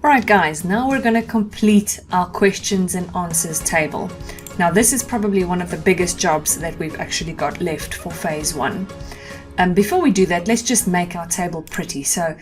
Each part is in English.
Alright guys, now we're going to complete our questions and answers table. Now this is probably one of the biggest jobs that we've actually got left for phase 1. Before we do that, let's just make our table pretty. So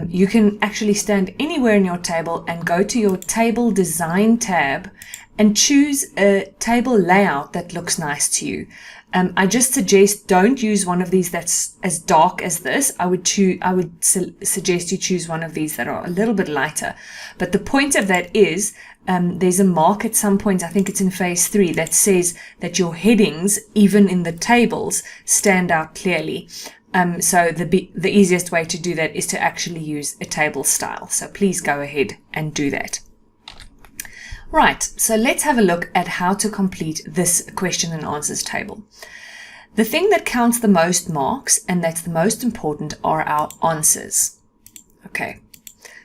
you can actually stand anywhere in your table and go to your table design tab and choose a table layout that looks nice to you. I just suggest don't use one of these that's as dark as this. I would suggest you choose one of these that are a little bit lighter. But the point of that is there's a mark at some point, I think it's in phase 3, that says that your headings, even in the tables, stand out clearly. So the easiest way to do that is to actually use a table style. So please go ahead and do that. Right, so let's have a look at how to complete this question and answers table. The thing that counts the most marks, and that's the most important, are our answers. Okay,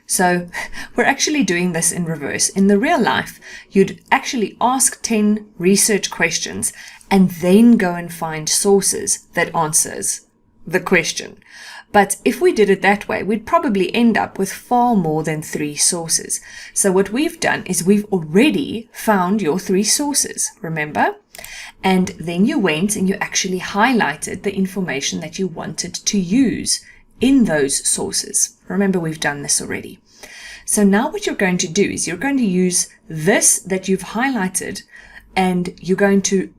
so we're actually doing this in reverse. In the real life, you'd actually ask 10 research questions and then go and find sources that answers the question. But if we did it that way, we'd probably end up with far more than 3 sources. So what we've done is we've already found your 3 sources, remember? And then you went and you actually highlighted the information that you wanted to use in those sources. Remember, we've done this already. So now what you're going to do is you're going to use this that you've highlighted and you're going to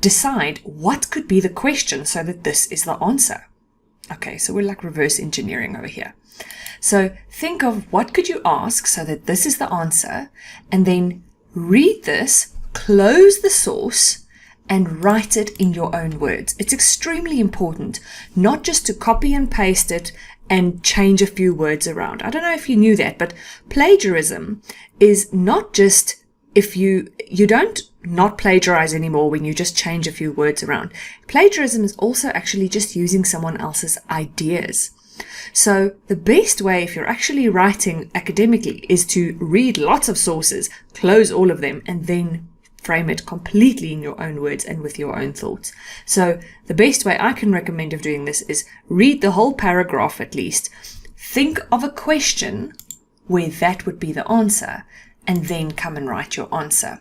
decide what could be the question so that this is the answer. Okay, so we're like reverse engineering over here. So think of what could you ask so that this is the answer, and then read this, close the source, and write it in your own words. It's extremely important, not just to copy and paste it and change a few words around. I don't know if you knew that, but plagiarism is not just if you don't not plagiarize anymore when you just change a few words around. Plagiarism is also actually just using someone else's ideas. So the best way, if you're actually writing academically, is to read lots of sources, close all of them, and then frame it completely in your own words and with your own thoughts. So the best way I can recommend of doing this is read the whole paragraph at least, think of a question where that would be the answer, and then come and write your answer.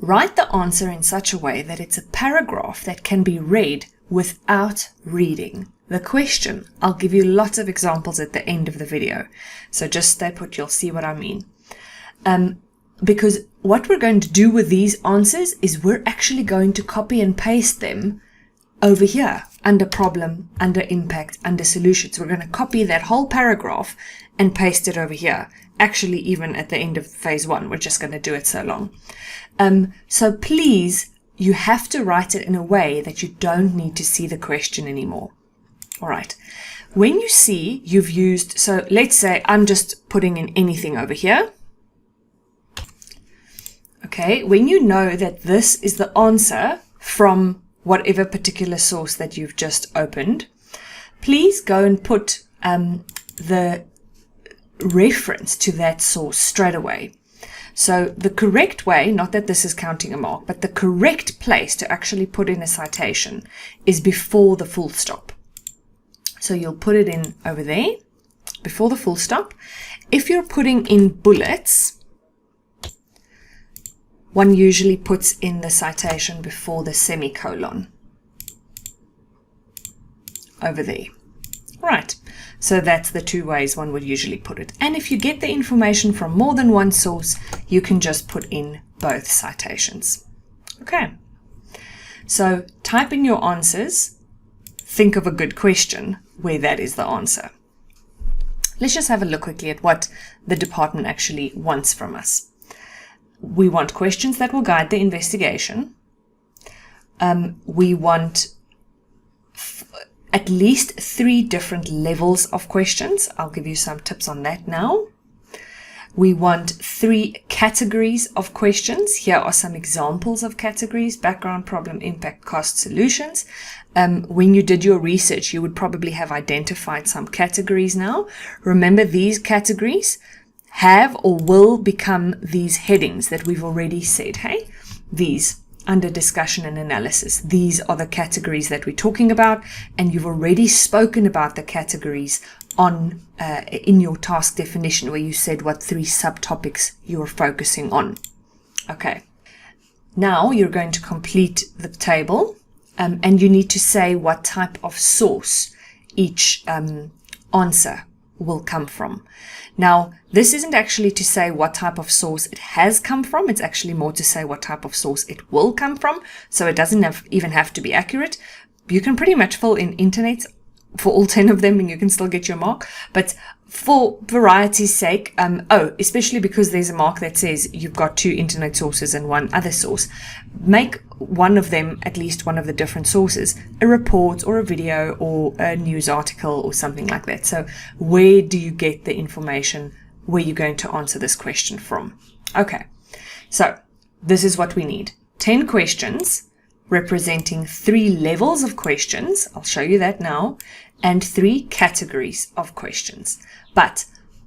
Write the answer in such a way that it's a paragraph that can be read without reading the question. I'll give you lots of examples at the end of the video, so just stay put, you'll see what I mean. Because what we're going to do with these answers is we're actually going to copy and paste them over here, under problem, under impact, under solutions. We're going to copy that whole paragraph and paste it over here. Actually, even at the end of phase 1, we're just going to do it so long. So please, you have to write it in a way that you don't need to see the question anymore. All right. When you see you've used, so let's say I'm just putting in anything over here. Okay. When you know that this is the answer from whatever particular source that you've just opened, please go and put the reference to that source straight away. So the correct way, not that this is counting a mark, but the correct place to actually put in a citation is before the full stop. So you'll put it in over there, before the full stop. If you're putting in bullets, one usually puts in the citation before the semicolon. Over there. Right. So that's the 2 ways one would usually put it. And if you get the information from more than one source, you can just put in both citations. Okay. So type in your answers. Think of a good question where that is the answer. Let's just have a look quickly at what the department actually wants from us. We want questions that will guide the investigation. We want at least 3 different levels of questions. I'll give you some tips on that now. We want 3 categories of questions. Here are some examples of categories: background, problem, impact, cost, solutions. When you did your research, you would probably have identified some categories now. Remember, these categories have or will become these headings that we've already said, hey? These. Under discussion and analysis, these are the categories that we're talking about, and you've already spoken about the categories in your task definition where you said what 3 subtopics you're focusing on. Okay, now you're going to complete the table and you need to say what type of source each answer will come from. Now, this isn't actually to say what type of source it has come from, it's actually more to say what type of source it will come from, so it doesn't even have to be accurate. You can pretty much fill in internet for all 10 of them and you can still get your mark, but for variety's sake, especially because there's a mark that says you've got 2 internet sources and 1 other source, make one of them, at least one of the different sources, a report or a video or a news article or something like that. So where do you get the information where you're going to answer this question from? Okay, so this is what we need. 10 questions representing 3 levels of questions, I'll show you that now, and 3 categories of questions. But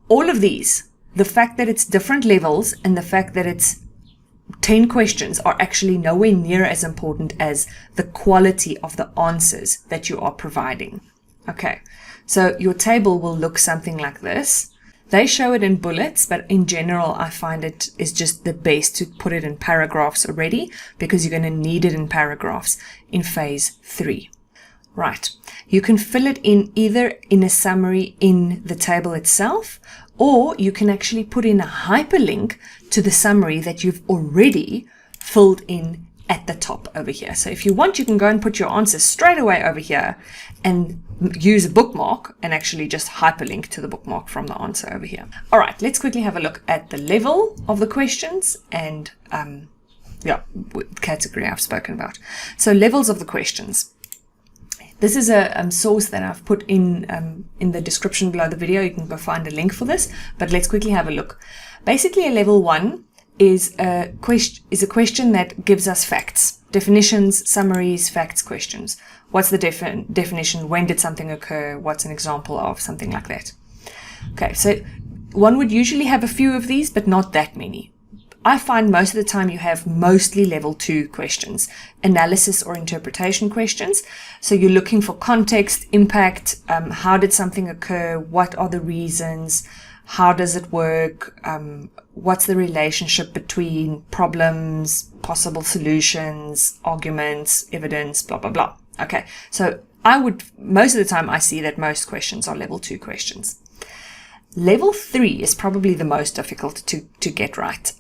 all of these, the fact that it's different levels and the fact that it's 10 questions are actually nowhere near as important as the quality of the answers that you are providing. Okay, so your table will look something like this. They show it in bullets, but in general, I find it is just the best to put it in paragraphs already because you're going to need it in paragraphs in phase 3. Right, you can fill it in either in a summary in the table itself, or you can actually put in a hyperlink to the summary that you've already filled in at the top over here. So if you want, you can go and put your answers straight away over here and use a bookmark and actually just hyperlink to the bookmark from the answer over here. All right, let's quickly have a look at the level of the questions and category I've spoken about. So levels of the questions. This is a source that I've put in the description below the video. You can go find a link for this, but let's quickly have a look. Basically, a level 1 is a question that gives us facts, definitions, summaries, facts, questions. What's the definition? When did something occur? What's an example of? Something like that. Okay, so one would usually have a few of these, but not that many. I find most of the time you have mostly level 2 questions, analysis or interpretation questions. So you're looking for context, impact, how did something occur, what are the reasons, how does it work, what's the relationship between problems, possible solutions, arguments, evidence, blah, blah, blah. Okay, so most of the time I see that most questions are level 2 questions. Level 3 is probably the most difficult to get right.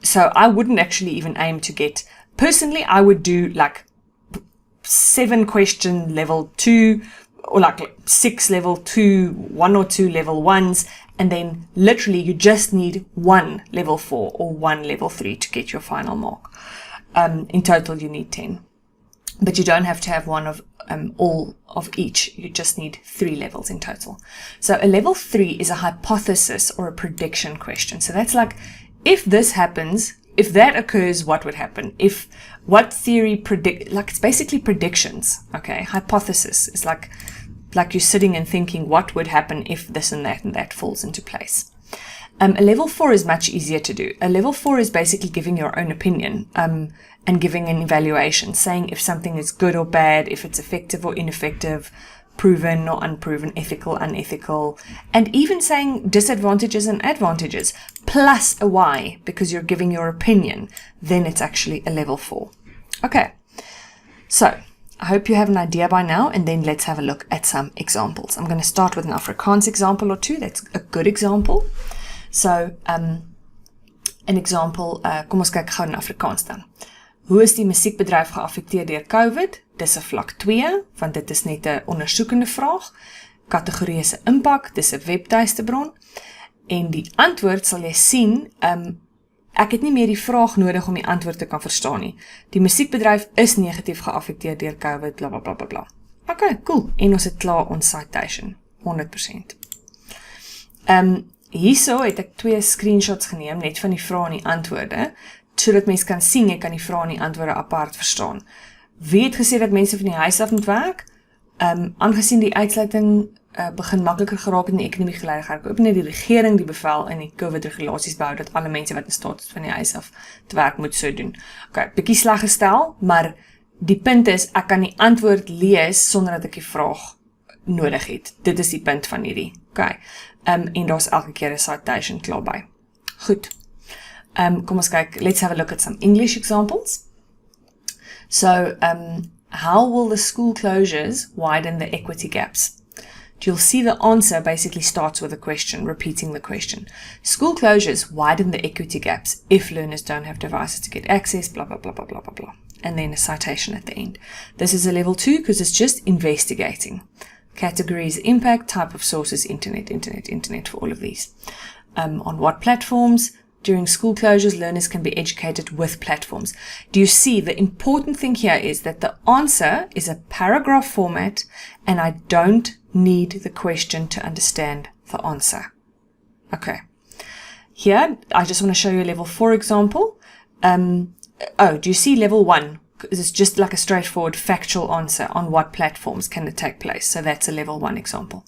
So I wouldn't actually even aim to get, personally, I would do like 7 question level 2 or like 6 level 2, 1 or 2 level 1s, and then literally you just need 1 level 4 or 1 level 3 to get your final mark. In total, you need 10. But you don't have to have one of all of each. You just need 3 levels in total. So a level 3 is a hypothesis or a prediction question. So that's like, if this happens, if that occurs, what would happen? What theory it's basically predictions. Okay, hypothesis is like you're sitting and thinking what would happen if this and that falls into place. A level 4 is much easier to do. A level 4 is basically giving your own opinion and giving an evaluation, saying if something is good or bad, if it's effective or ineffective, proven or unproven, ethical, unethical, and even saying disadvantages and advantages, plus a why, because you're giving your opinion, then it's actually a level 4. Okay, so I hope you have an idea by now, and then let's have a look at some examples. I'm going to start with an Afrikaanse example or 2. That's a good example. So, an example, kom ons kyk gou in Afrikaans dan. Hoe is die musiekbedryf geaffekteer deur COVID? Dis 'n vlak 2, want dit is net 'n ondersoekende vraag. Kategorie is 'n impak, dis 'n webtuistebron. En die antwoord sal jy sien, ek het nie meer die vraag nodig om die antwoord te kan verstaan nie. Die musiekbedryf is negatief geaffekteer deur COVID, bla bla bla bla bla. Okay, cool. En ons het klaar ons citation, 100%. Hierso het ek 2 screenshots geneem, net van die vrae en die antwoorde, sodat mense kan sien, jy kan die vrae en die antwoorde apart verstaan. Wie het gesê dat mense van die huis af moet werk? Aangesien die uitsluiting begin makliker geraak in die ekonomie geleid geraak, ook net die regering die bevel in die COVID-regulasies bou, dat alle mense wat in staat is van die huis af te werk moet so doen. Okay, bietjie sleg gestel, maar die punt is, ek kan die antwoord lees, sonder dat ek die vraag nodig het. Dit is die punt van hierdie. Okay. En daar's elke keer 'n citation klaar by. Goed. Kom ons kyk. Let's have a look at some English examples. So, how will the school closures widen the equity gaps? You'll see the answer basically starts with a question, repeating the question. School closures widen the equity gaps if learners don't have devices to get access, blah, blah, blah, blah, blah, blah, blah. And then a citation at the end. This is a level 2 because it's just investigating. Categories, impact, type of sources, internet for all of these. On what platforms? During school closures, learners can be educated with platforms. Do you see the important thing here is that the answer is a paragraph format and I don't need the question to understand the answer. Okay. Here, I just want to show you a level 4 example. Do you see level 1? It's just like a straightforward factual answer on what platforms can it take place. So that's a level 1 example.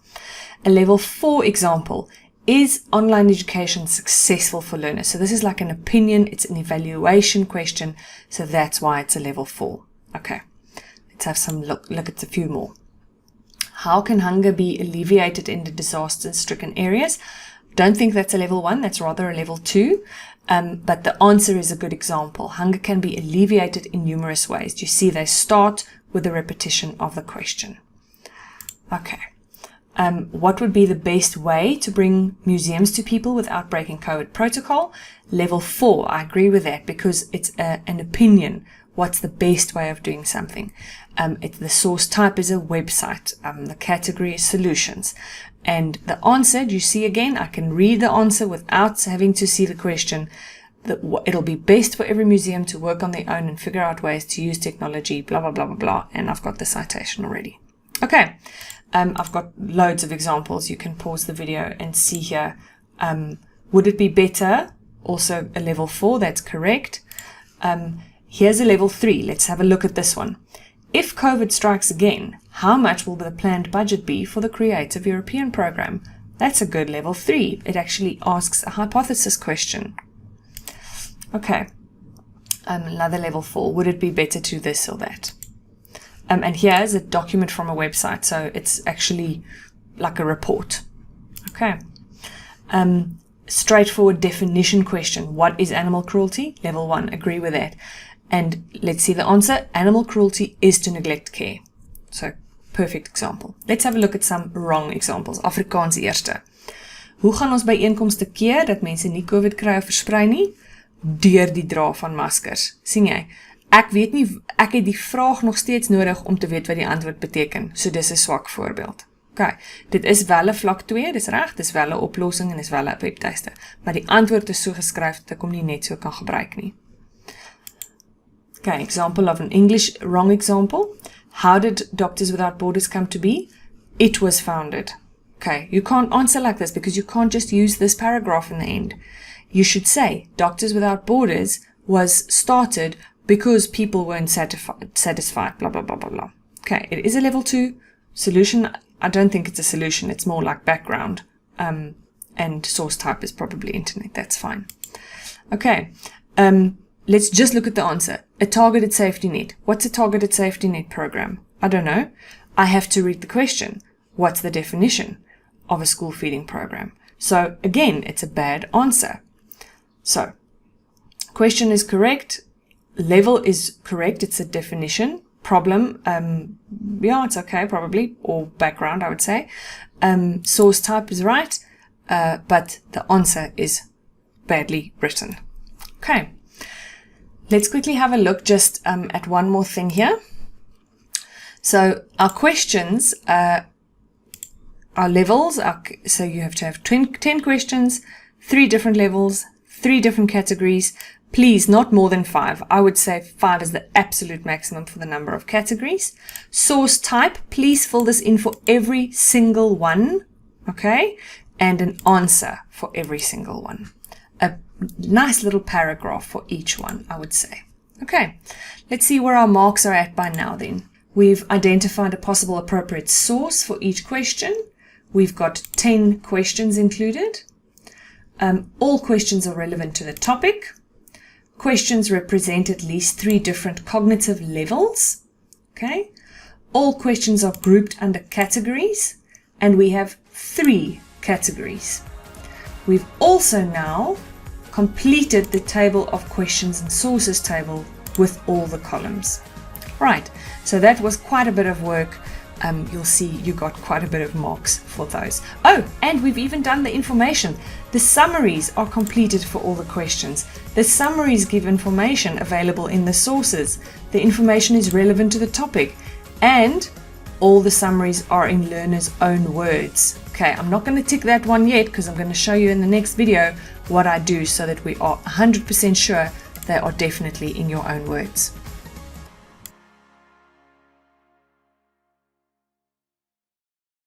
A level 4 example. Is online education successful for learners? So this is like an opinion, it's an evaluation question, so that's why it's a level 4. Okay, let's have some look at a few more. How can hunger be alleviated in the disaster-stricken areas? Don't think that's a level 1, that's rather a level 2, but the answer is a good example. Hunger can be alleviated in numerous ways. You see they start with a repetition of the question. Okay. What would be the best way to bring museums to people without breaking COVID protocol? Level 4, I agree with that because it's an opinion. What's the best way of doing something? The source type is a website. The category is solutions. And the answer, do you see again? I can read the answer without having to see the question. It'll be best for every museum to work on their own and figure out ways to use technology, blah, blah, blah, blah, blah. And I've got the citation already. Okay. I've got loads of examples. You can pause the video and see here. Would it be better? Also a level 4, that's correct. Here's a level 3. Let's have a look at this one. If COVID strikes again, how much will the planned budget be for the Creative European program? That's a good level 3. It actually asks a hypothesis question. Okay. Another level 4. Would it be better to this or that? And here's a document from a website, so it's actually like a report. Okay. Straightforward definition question. What is animal cruelty? Level 1, agree with that. And let's see the answer. Animal cruelty is to neglect care. So, perfect example. Let's have a look at some wrong examples. Afrikaanse eerste. Hoe gaan ons byeenkomste keer dat mense nie COVID kry of versprei nie? Deur die dra van maskers. Sien jy? Ek weet nie, ek het die vraag nog steeds nodig om te weet wat die antwoord beteken. So dis 'n swak voorbeeld. Okay, dit is wel 'n vlak 2, dis reg, dis wel 'n oplossing en dis wel 'n webtuiste. Maar die antwoord is so geskryf dat ek hom nie net so kan gebruik nie. Okay, example of an English wrong example. How did Doctors Without Borders come to be? It was founded. Okay, you can't answer like this because you can't just use this paragraph in the end. You should say, Doctors Without Borders was started because people weren't satisfied, blah, blah, blah, blah, blah. Okay, it is a level 2 solution. I don't think it's a solution. It's more like background. And source type is probably internet. That's fine. Okay, let's just look at the answer. A targeted safety net. What's a targeted safety net program? I don't know. I have to read the question. What's the definition of a school feeding program? So again, it's a bad answer. So, question is correct. Level is correct. It's a definition. Problem, yeah, it's okay, probably. Or background, I would say. Source type is right. But the answer is badly written. Okay. Let's quickly have a look just at one more thing here. So our questions are levels. So you have to have 10 questions, 3 different levels, 3 different categories. Please, not more than 5. I would say 5 is the absolute maximum for the number of categories. Source type, please fill this in for every single one. Okay? And an answer for every single one. A nice little paragraph for each one, I would say. Okay, let's see where our marks are at by now then. We've identified a possible appropriate source for each question. We've got 10 questions included. All questions are relevant to the topic. Questions represent at least 3 different cognitive levels. Okay. All questions are grouped under categories, and we have 3 categories. We've also now completed the table of questions and sources table with all the columns. Right, so that was quite a bit of work. You'll see you got quite a bit of marks for those. Oh, and we've even done the information. The summaries are completed for all the questions. The summaries give information available in the sources. The information is relevant to the topic, and all the summaries are in learners' own words. Okay, I'm not going to tick that one yet because I'm going to show you in the next video what I do so that we are 100% sure they are definitely in your own words.